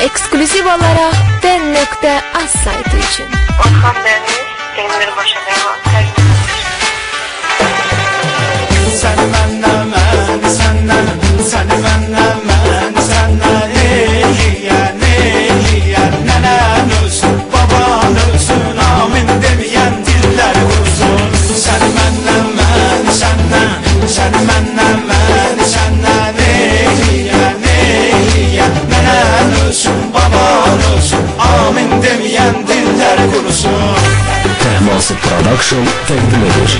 ekskluziv olaraq den.az saytı için. Orxan Dəniz, Demir Başadayman, Səni məndən, mən səndən, səni məndən, mən səndən, eləyən, nənən ölsün, baban ölsün, amin deməyən dillər qursun. Səni məndən, mən səndən, səni məndən, mən səndən, eləyən, nənən ölsün, baban ölsün, amin deməyən dillər qursun. Tehmasib Production təqdim edir.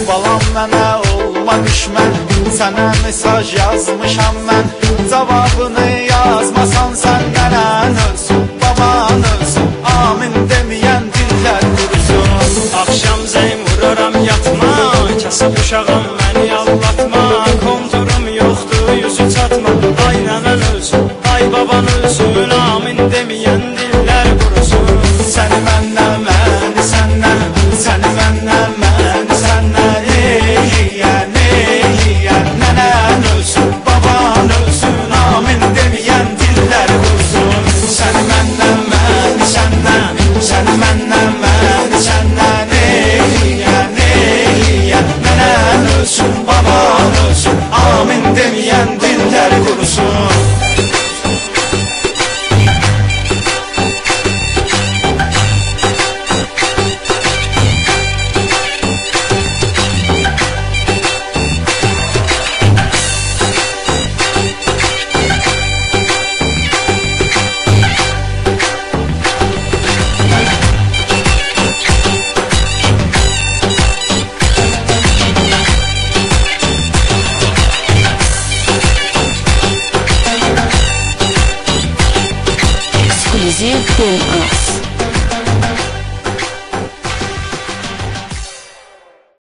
Balam mənə olma düşmən, sənə mesaj yazmışam mən. Cavabını yazmasan sən, nənən ölsün, baban ölsün, amin deməyən dillər qurusun. Akşam zəng vururam yatma, kasıb uşağım məni allatma. Konturum yoxdur, yüzü çatma. Ay nənən ölsün, ay baban ölsün, amin deməyən dillər qurusun. Səni məndən, mən səndən, səni məndən, mən səndən, eləyən, nənən ölsün, baban ölsün, amin deməyən dillər qursun. Səni məndən, mən səndən, səni məndən, mən səndən, eləyən, nənən ölsün, baban ölsün, amin deməyən dillər qursun. Ekskluziv den.az.